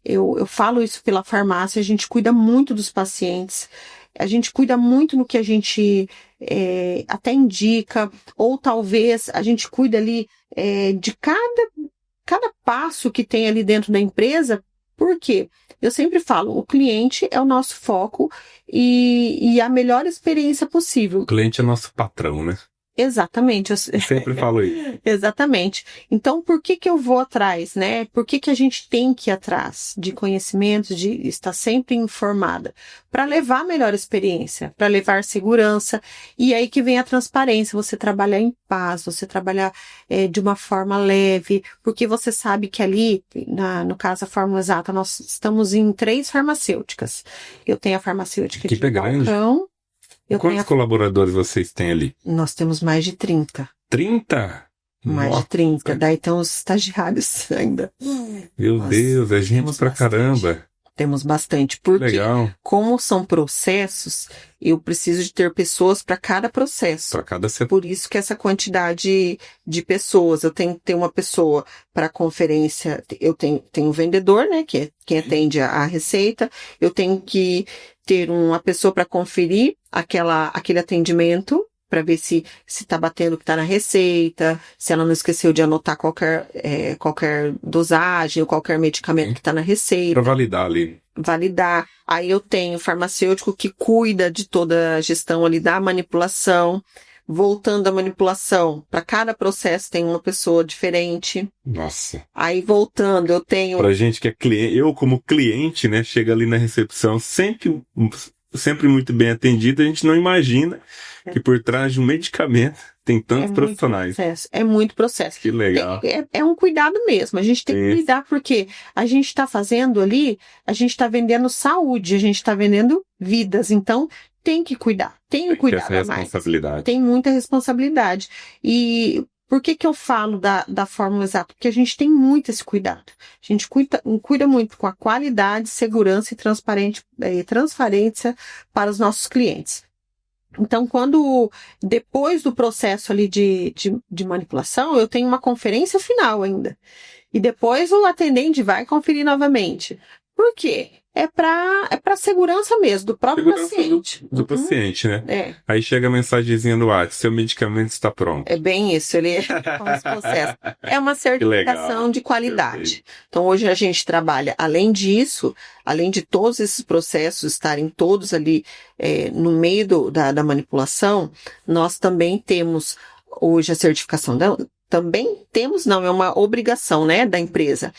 [SPEAKER 2] Eu falo isso pela farmácia, a gente cuida muito dos pacientes. A gente cuida muito no que a gente até indica, ou talvez a gente cuida ali de cada passo que tem ali dentro da empresa. Por quê? Eu sempre falo, o cliente é o nosso foco e a melhor experiência possível.
[SPEAKER 1] O cliente é nosso patrão, né?
[SPEAKER 2] Exatamente.
[SPEAKER 1] Eu sempre falo isso.
[SPEAKER 2] Exatamente. Então, por que eu vou atrás, né? Por que a gente tem que ir atrás de conhecimentos, de estar sempre informada? Para levar a melhor experiência, para levar segurança. E aí que vem a transparência, você trabalhar em paz, você trabalhar de uma forma leve, porque você sabe que ali, no caso a Fórmula Exata, nós estamos em 3 farmacêuticas. Eu tenho a farmacêutica de Balcão.
[SPEAKER 1] Quantos colaboradores vocês têm ali?
[SPEAKER 2] Nós temos mais de 30.
[SPEAKER 1] 30?
[SPEAKER 2] Mais de 30. Daí tem os estagiários ainda.
[SPEAKER 1] Meu Deus, é gente pra caramba.
[SPEAKER 2] Temos bastante. Porque,
[SPEAKER 1] legal.
[SPEAKER 2] Como são processos, eu preciso de ter pessoas para cada processo.
[SPEAKER 1] Para cada setor.
[SPEAKER 2] Por isso que essa quantidade de pessoas. Eu tenho que ter uma pessoa para conferência. Eu tenho um vendedor, né? Que é quem atende a receita. Eu tenho que ter uma pessoa para conferir aquele atendimento, para ver se está batendo o que está na receita, se ela não esqueceu de anotar qualquer dosagem ou qualquer medicamento que está na receita.
[SPEAKER 1] Para validar ali.
[SPEAKER 2] Validar. Aí eu tenho farmacêutico que cuida de toda a gestão ali da manipulação. Voltando à manipulação, para cada processo tem uma pessoa diferente.
[SPEAKER 1] Nossa.
[SPEAKER 2] Aí voltando, eu tenho...
[SPEAKER 1] Pra gente que é cliente, eu como cliente, né, chega ali na recepção sempre muito bem atendido, a gente não imagina que por trás de um medicamento tem tantos profissionais.
[SPEAKER 2] É muito processo.
[SPEAKER 1] Que legal.
[SPEAKER 2] É um cuidado mesmo. A gente tem que cuidar porque a gente está fazendo ali, a gente está vendendo saúde, a gente está vendendo vidas. Então, tem que cuidar, tem que cuidar
[SPEAKER 1] essa responsabilidade.
[SPEAKER 2] Tem muita responsabilidade. E por que eu falo da fórmula exata? Porque a gente tem muito esse cuidado. A gente cuida muito com a qualidade, segurança e transparência para os nossos clientes. Então, depois do processo ali de manipulação, eu tenho uma conferência final ainda. E depois o atendente vai conferir novamente. Por quê? É para segurança mesmo, do próprio paciente.
[SPEAKER 1] Do paciente, né?
[SPEAKER 2] É.
[SPEAKER 1] Aí chega a mensagenzinha no WhatsApp, seu medicamento está pronto.
[SPEAKER 2] É bem isso, ele é como esse processo. É uma certificação de qualidade. Então, hoje a gente trabalha, além disso, além de todos esses processos estarem todos ali no meio da manipulação, nós também temos hoje a certificação também temos, não, é uma obrigação, né, da empresa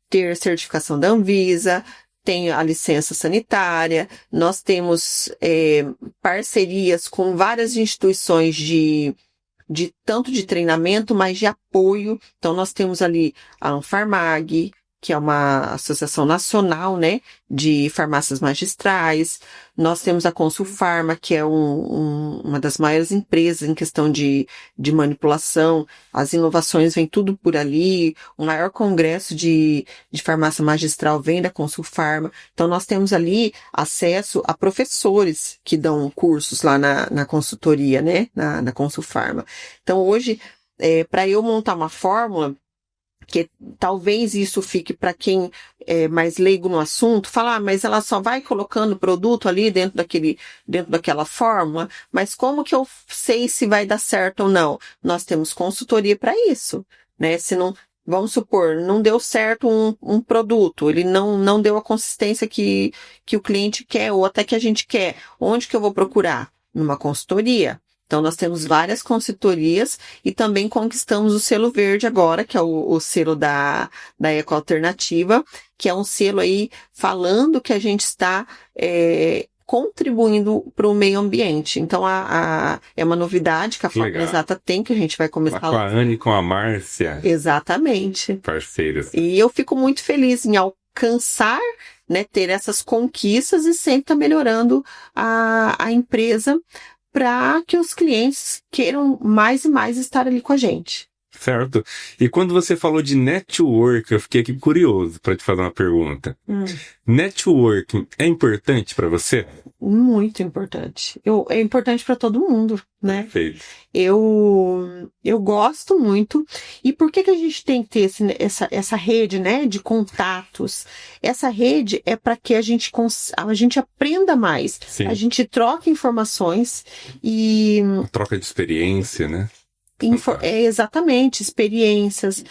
[SPEAKER 2] ter certificação da Anvisa, tem a licença sanitária, nós temos parcerias com várias instituições tanto de treinamento, mas de apoio. Então, nós temos ali a Anfarmag, que é uma associação nacional, né, de farmácias magistrais. Nós temos a Consulfarma, que é uma das maiores empresas em questão de manipulação. As inovações vêm tudo por ali. O maior congresso de farmácia magistral vem da Consulfarma. Então, nós temos ali acesso a professores que dão cursos lá na consultoria, né, na Consulfarma. Então, hoje, para eu montar uma fórmula, que talvez isso fique para quem é mais leigo no assunto, falar, mas ela só vai colocando produto ali dentro daquela fórmula, mas como que eu sei se vai dar certo ou não? Nós temos consultoria para isso, né? Se não, vamos supor, não deu certo um produto, ele não deu a consistência que o cliente quer ou até que a gente quer. Onde que eu vou procurar? Numa consultoria. Então, nós temos várias consultorias e também conquistamos o selo verde agora, que é o selo da Ecoalternativa, que é um selo aí falando que a gente está contribuindo para o meio ambiente. Então, é uma novidade que a Fórmula Exata tem, que a gente vai começar...
[SPEAKER 1] Com a Anne e com a Márcia.
[SPEAKER 2] Exatamente.
[SPEAKER 1] Parceiros.
[SPEAKER 2] E eu fico muito feliz em alcançar, né, ter essas conquistas e sempre estar melhorando a empresa, para que os clientes queiram mais e mais estar ali com a gente.
[SPEAKER 1] Certo. E quando você falou de network, eu fiquei aqui curioso para te fazer uma pergunta. Networking é importante para você?
[SPEAKER 2] Muito importante. É importante para todo mundo, né?
[SPEAKER 1] Perfeito.
[SPEAKER 2] Eu gosto muito. E por que a gente tem que ter essa rede, né, de contatos? Essa rede é para que a gente aprenda mais.
[SPEAKER 1] Sim.
[SPEAKER 2] A gente troca informações e...
[SPEAKER 1] Troca de experiência, né?
[SPEAKER 2] Exatamente, experiências.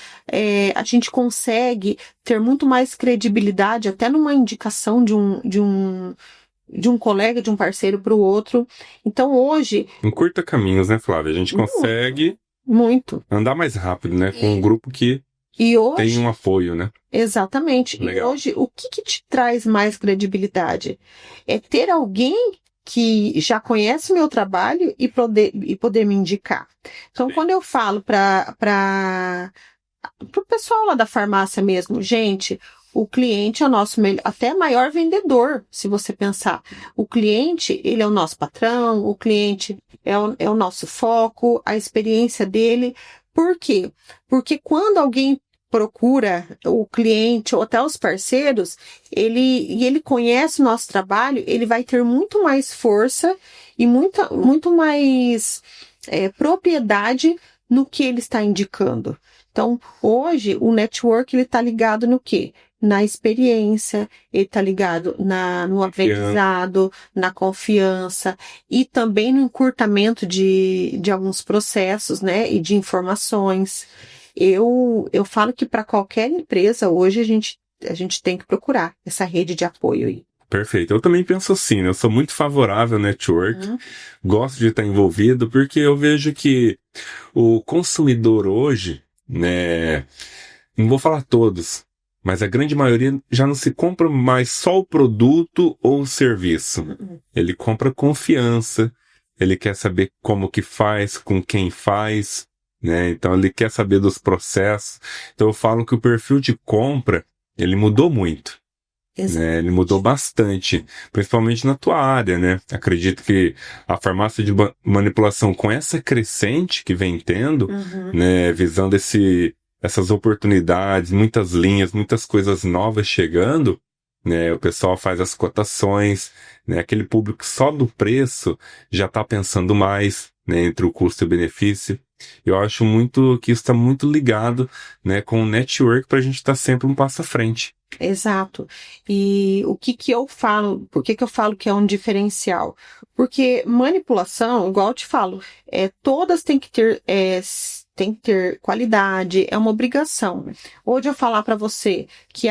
[SPEAKER 2] A gente consegue ter muito mais credibilidade até numa indicação de um colega, de um parceiro para o outro. Então, hoje...
[SPEAKER 1] Encurta caminhos, né, Flávia? A gente consegue...
[SPEAKER 2] Muito.
[SPEAKER 1] Andar mais rápido, né? Com um grupo que tem um apoio, né?
[SPEAKER 2] Exatamente. Legal. E hoje, o que te traz mais credibilidade? É ter alguém que já conhece o meu trabalho e poder me indicar. Então, quando eu falo para o pessoal lá da farmácia mesmo, gente, o cliente é o nosso até maior vendedor, se você pensar. O cliente, ele é o nosso patrão, o cliente é o nosso foco, a experiência dele. Por quê? Porque quando alguém procura o cliente ou até os parceiros, ele conhece o nosso trabalho, ele vai ter muito mais força e muito mais propriedade no que ele está indicando. Então, hoje, o network, ele está ligado no quê? Na experiência, ele está ligado no aprendizado, na confiança e também no encurtamento de alguns processos, né, e de informações. Eu falo que para qualquer empresa, hoje, a gente tem que procurar essa rede de apoio aí.
[SPEAKER 1] Perfeito. Eu também penso assim, né? Eu sou muito favorável ao network, gosto de estar envolvido, porque eu vejo que o consumidor hoje, né, não vou falar todos, mas a grande maioria já não se compra mais só o produto ou o serviço. Ele compra confiança, ele quer saber como que faz, com quem faz, né? Então ele quer saber dos processos. Então eu falo que o perfil de compra, ele mudou muito. né? Ele mudou bastante, principalmente na tua área, né? Acredito que a farmácia de manipulação, com essa crescente que vem tendo, né, visando essas oportunidades, muitas linhas, muitas coisas novas chegando, né? O pessoal faz as cotações, né? Aquele público só do preço já está pensando mais, né, entre o custo e o benefício. Eu acho muito que isso está muito ligado, né, com o network para a gente estar sempre um passo à frente.
[SPEAKER 2] Exato. E o que eu falo, por que eu falo que é um diferencial? Porque manipulação, igual eu te falo, todas têm que ter qualidade, é uma obrigação. Hoje eu falar para você que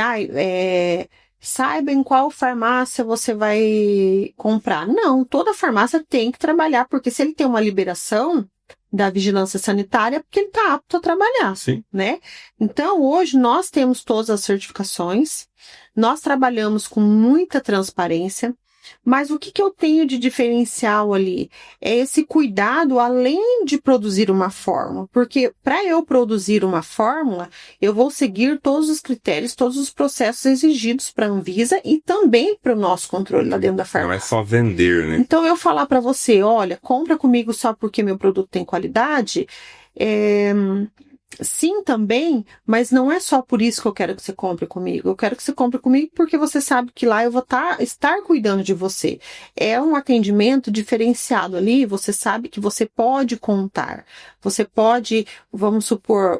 [SPEAKER 2] saiba em qual farmácia você vai comprar. Não, toda farmácia tem que trabalhar, porque se ele tem uma liberação da vigilância sanitária, porque ele está apto a trabalhar,
[SPEAKER 1] Sim,
[SPEAKER 2] né? Então, hoje nós temos todas as certificações, nós trabalhamos com muita transparência, mas o que eu tenho de diferencial ali? É esse cuidado além de produzir uma fórmula, porque para eu produzir uma fórmula, eu vou seguir todos os critérios, todos os processos exigidos para a Anvisa e também para o nosso controle lá dentro da farmácia.
[SPEAKER 1] não é só vender, né?
[SPEAKER 2] Então, eu falar para você, olha, compra comigo só porque meu produto tem qualidade, sim também, mas não é só por isso que eu quero que você compre comigo. Eu quero que você compre comigo porque você sabe que lá eu vou estar cuidando de você. É um atendimento diferenciado ali, você sabe que você pode contar. Você pode, vamos supor,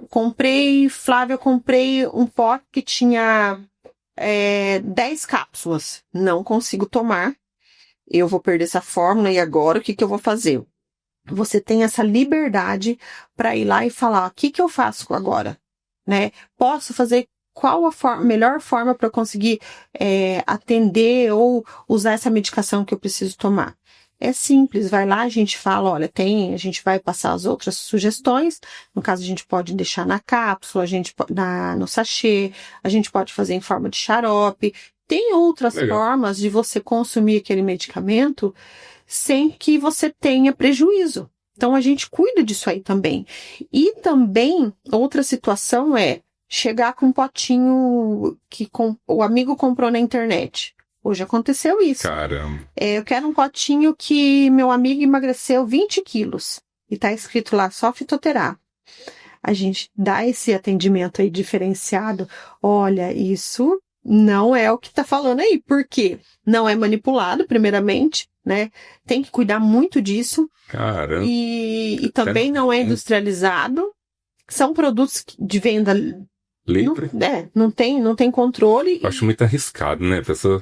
[SPEAKER 2] Flávia, comprei um pote que tinha 10 cápsulas. Não consigo tomar. Eu vou perder essa fórmula e agora o que eu vou fazer? Você tem essa liberdade para ir lá e falar, o que eu faço agora? Né? Posso fazer qual a melhor forma para conseguir atender ou usar essa medicação que eu preciso tomar? É simples, vai lá, a gente fala, olha, a gente vai passar as outras sugestões, no caso a gente pode deixar na cápsula, no sachê, a gente pode fazer em forma de xarope, tem outras formas de você consumir aquele medicamento sem que você tenha prejuízo. Então, a gente cuida disso aí também. E também, outra situação é chegar com um potinho que o amigo comprou na internet. Hoje aconteceu isso.
[SPEAKER 1] Caramba.
[SPEAKER 2] Eu quero um potinho que meu amigo emagreceu 20 quilos. E tá escrito lá, só fitoterápico. A gente dá esse atendimento aí diferenciado. Olha, isso não é o que tá falando aí. Por quê? Não é manipulado, primeiramente, né? Tem que cuidar muito disso.
[SPEAKER 1] Caramba.
[SPEAKER 2] E também não é industrializado. São produtos de venda
[SPEAKER 1] livre.
[SPEAKER 2] Não tem controle.
[SPEAKER 1] Eu acho muito arriscado, né? Pessoa,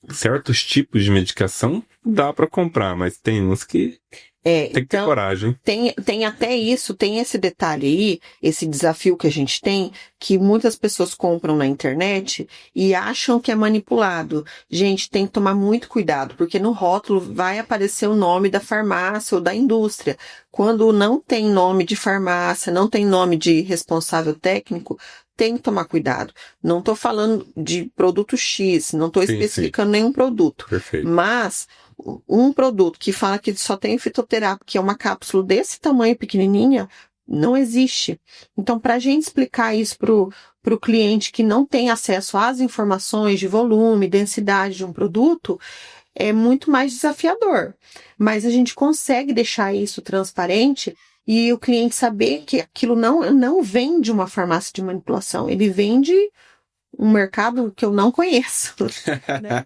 [SPEAKER 1] certos tipos de medicação dá para comprar, mas tem uns que tem que ter coragem.
[SPEAKER 2] Tem até isso, tem esse detalhe aí, esse desafio que a gente tem, que muitas pessoas compram na internet e acham que é manipulado. Gente, tem que tomar muito cuidado, porque no rótulo vai aparecer o nome da farmácia ou da indústria. Quando não tem nome de farmácia, não tem nome de responsável técnico, tem que tomar cuidado. Não estou falando de produto X, não estou especificando nenhum produto.
[SPEAKER 1] Perfeito.
[SPEAKER 2] Mas um produto que fala que só tem fitoterápico, que é uma cápsula desse tamanho pequenininha, não existe. Então, para a gente explicar isso para o cliente que não tem acesso às informações de volume, densidade de um produto, é muito mais desafiador. Mas a gente consegue deixar isso transparente e o cliente saber que aquilo não vem de uma farmácia de manipulação, ele vem de um mercado que eu não conheço. Né?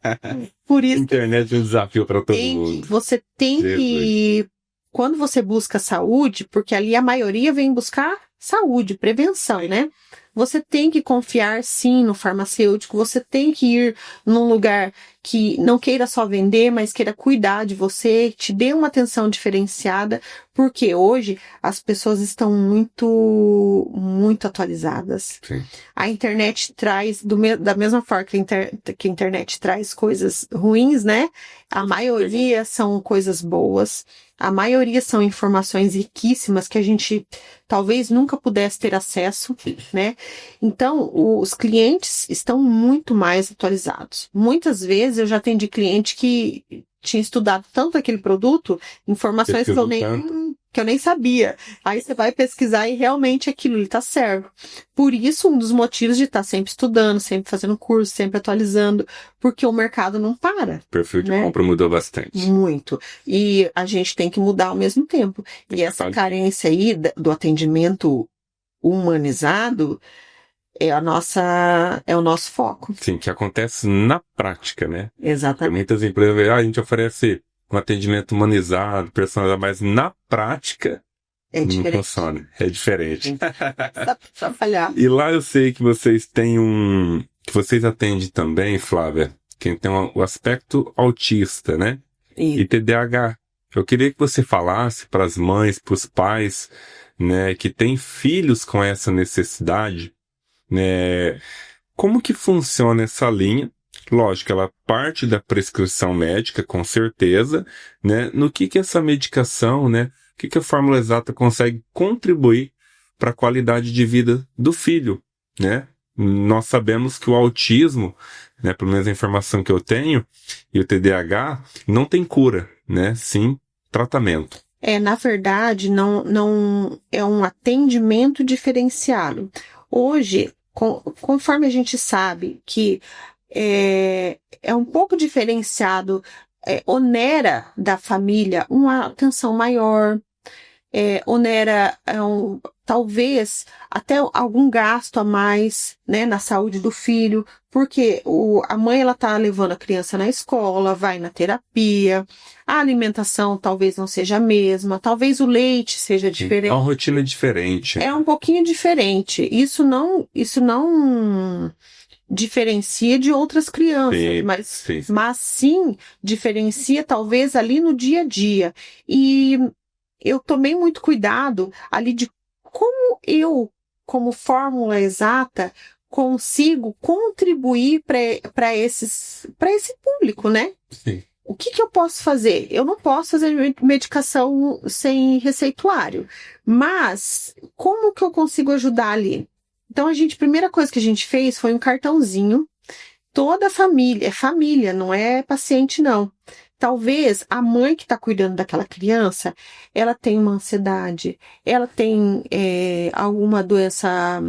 [SPEAKER 2] Por isso,
[SPEAKER 1] internet é um desafio para todo mundo.
[SPEAKER 2] Você tem que, quando você busca saúde, porque ali a maioria vem buscar saúde, prevenção, né? Você tem que confiar, sim, no farmacêutico, você tem que ir num lugar que não queira só vender, mas queira cuidar de você, te dê uma atenção diferenciada, porque hoje as pessoas estão muito, muito atualizadas.
[SPEAKER 1] Sim.
[SPEAKER 2] A internet traz, da mesma forma que a internet traz coisas ruins, né? A maioria são coisas boas. A maioria são informações riquíssimas que a gente talvez nunca pudesse ter acesso, né? Então, os clientes estão muito mais atualizados. Muitas vezes eu já atendi cliente que tinha estudado tanto aquele produto, informações que eu nem que eu nem sabia. Aí você vai pesquisar e realmente aquilo ele tá certo. Por isso, um dos motivos de estar sempre estudando, sempre fazendo curso, sempre atualizando, porque o mercado não para.
[SPEAKER 1] O perfil de
[SPEAKER 2] né?
[SPEAKER 1] compra mudou bastante.
[SPEAKER 2] Muito. E a gente tem que mudar ao mesmo tempo. E essa carência aí do atendimento humanizado é o nosso foco.
[SPEAKER 1] Sim, que acontece na prática, né?
[SPEAKER 2] Exatamente.
[SPEAKER 1] Porque muitas empresas, a gente oferece um atendimento humanizado, personalizado, mas na prática não funciona. É diferente.
[SPEAKER 2] Só falhar.
[SPEAKER 1] E lá eu sei que vocês têm que vocês atendem também, Flávia, quem tem o aspecto autista, né? E TDAH. Eu queria que você falasse para as mães, para os pais, né, que têm filhos com essa necessidade, né, como que funciona essa linha? Lógico, ela parte da prescrição médica, com certeza, né, no que essa medicação, né, o que a fórmula exata consegue contribuir para a qualidade de vida do filho, né? Nós sabemos que o autismo, né, pelo menos a informação que eu tenho, e o TDAH não tem cura, né? Sim, tratamento.
[SPEAKER 2] Na verdade, não é um atendimento diferenciado. Hoje, conforme a gente sabe que é um pouco diferenciado, onera da família uma atenção maior, onera talvez até algum gasto a mais, né, na saúde do filho, porque a mãe ela tá levando a criança na escola, vai na terapia, a alimentação talvez não seja a mesma, talvez o leite seja diferente.
[SPEAKER 1] É uma rotina diferente.
[SPEAKER 2] É um pouquinho diferente. Isso não diferencia de outras crianças, mas sim diferencia talvez ali no dia a dia. E eu tomei muito cuidado ali de como eu, como fórmula exata, consigo contribuir para esse público, né?
[SPEAKER 1] Sim.
[SPEAKER 2] O que eu posso fazer? Eu não posso fazer medicação sem receituário, mas como que eu consigo ajudar ali? Então, a primeira coisa que a gente fez foi um cartãozinho. Toda a família, é família, não é paciente, não. Talvez a mãe que está cuidando daquela criança, ela tem uma ansiedade, ela tem alguma doença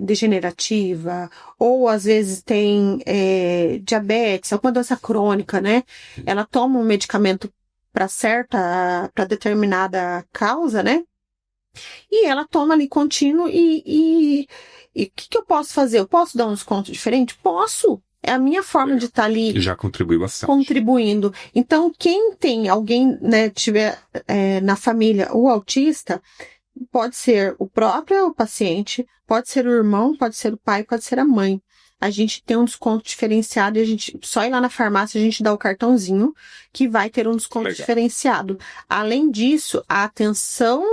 [SPEAKER 2] degenerativa, ou às vezes tem diabetes, alguma doença crônica, né? Ela toma um medicamento para determinada causa, né? E ela toma ali contínuo e o que eu posso fazer? Eu posso dar um desconto diferente? Posso! É a minha forma de estar ali.
[SPEAKER 1] Já contribui bastante.
[SPEAKER 2] Contribuindo. Então, quem tem alguém, né, tiver na família o autista, pode ser o próprio paciente, pode ser o irmão, pode ser o pai, pode ser a mãe. A gente tem um desconto diferenciado e só ir lá na farmácia a gente dá o cartãozinho que vai ter um desconto diferenciado. Além disso, a atenção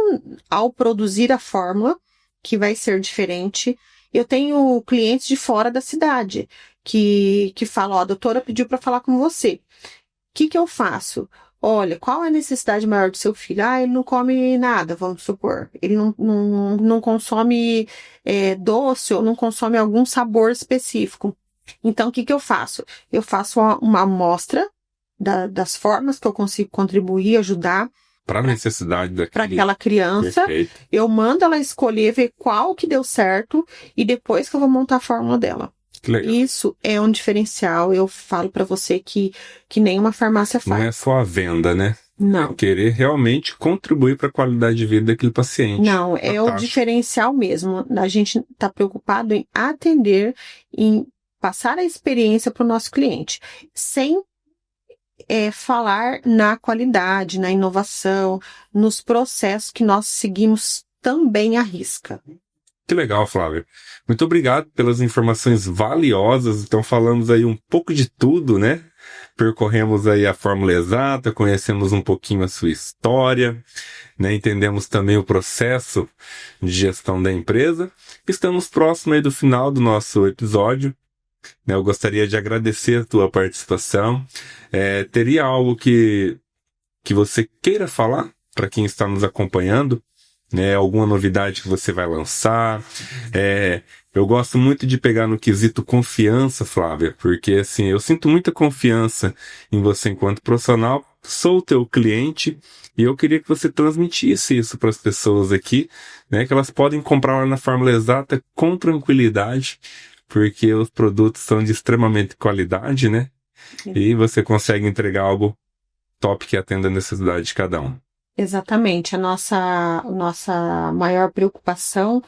[SPEAKER 2] ao produzir a fórmula, que vai ser diferente. Eu tenho clientes de fora da cidade que falam, a doutora pediu para falar com você. O que eu faço? Olha, qual é a necessidade maior do seu filho? Ele não come nada, vamos supor. Ele não consome doce ou não consome algum sabor específico. Então, o que eu faço? Eu faço uma amostra das formas que eu consigo contribuir, ajudar.
[SPEAKER 1] Para a necessidade
[SPEAKER 2] para aquela criança.
[SPEAKER 1] Perfeito.
[SPEAKER 2] Eu mando ela escolher, ver qual que deu certo e depois que eu vou montar a fórmula dela. Isso é um diferencial. Eu falo para você que nenhuma farmácia faz.
[SPEAKER 1] Não é só a venda, né?
[SPEAKER 2] Não.
[SPEAKER 1] É querer realmente contribuir para a qualidade de vida daquele paciente.
[SPEAKER 2] Não, é o diferencial mesmo. A gente está preocupado em atender, em passar a experiência para o nosso cliente, sem falar na qualidade, na inovação, nos processos que nós seguimos também à risca.
[SPEAKER 1] Que legal, Flávia. Muito obrigado pelas informações valiosas. Então falamos aí um pouco de tudo, né? Percorremos aí a fórmula exata, conhecemos um pouquinho a sua história, né? Entendemos também o processo de gestão da empresa. Estamos próximos aí do final do nosso episódio. Eu gostaria de agradecer a tua participação. Teria algo que você queira falar para quem está nos acompanhando? né? Alguma novidade que você vai lançar. Eu gosto muito de pegar no quesito confiança, Flávia, porque assim, eu sinto muita confiança em você enquanto profissional, sou teu cliente e eu queria que você transmitisse isso para as pessoas aqui, né? Que elas podem comprar lá na Fórmula Exata com tranquilidade, porque os produtos são de extremamente qualidade, né? E você consegue entregar algo top que atenda a necessidade de cada um.
[SPEAKER 2] Exatamente. A nossa maior preocupação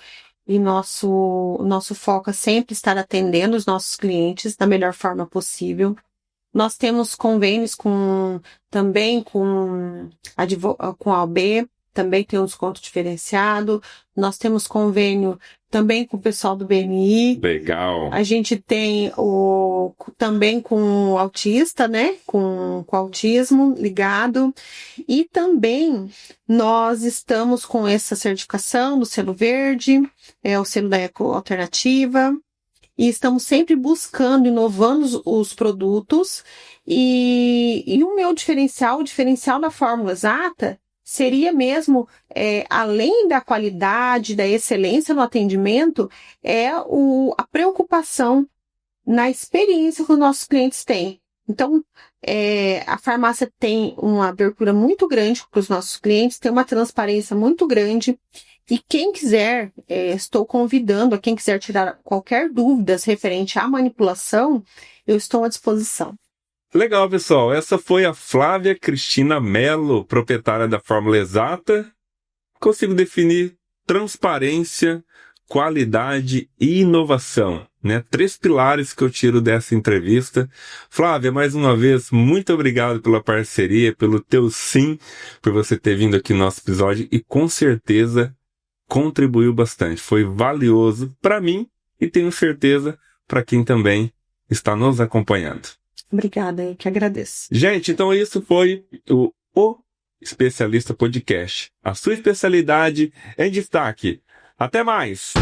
[SPEAKER 2] e nosso foco é sempre estar atendendo os nossos clientes da melhor forma possível. Nós temos convênios também com a OAB, também tem um desconto diferenciado. Nós temos convênio também com o pessoal do BNI.
[SPEAKER 1] Legal.
[SPEAKER 2] A gente tem também com o autista, né? Com autismo ligado. E também nós estamos com essa certificação do selo verde, o selo da Eco Alternativa. E estamos sempre buscando, inovando os produtos. E o meu diferencial, o diferencial da Fórmula Exata, seria mesmo, além da qualidade, da excelência no atendimento, a preocupação na experiência que os nossos clientes têm. Então, a farmácia tem uma abertura muito grande para os nossos clientes, tem uma transparência muito grande. E quem quiser, estou convidando a quem quiser tirar qualquer dúvida referente à manipulação, eu estou à disposição.
[SPEAKER 1] Legal, pessoal. Essa foi a Flávia Cristina Mello, proprietária da Fórmula Exata. Consigo definir transparência, qualidade e inovação, né? 3 pilares que eu tiro dessa entrevista. Flávia, mais uma vez, muito obrigado pela parceria, pelo teu sim, por você ter vindo aqui no nosso episódio e com certeza contribuiu bastante. Foi valioso para mim e tenho certeza para quem também está nos acompanhando.
[SPEAKER 2] Obrigada, eu que agradeço.
[SPEAKER 1] Gente, então isso foi o Especialista Podcast. A sua especialidade em destaque. Até mais!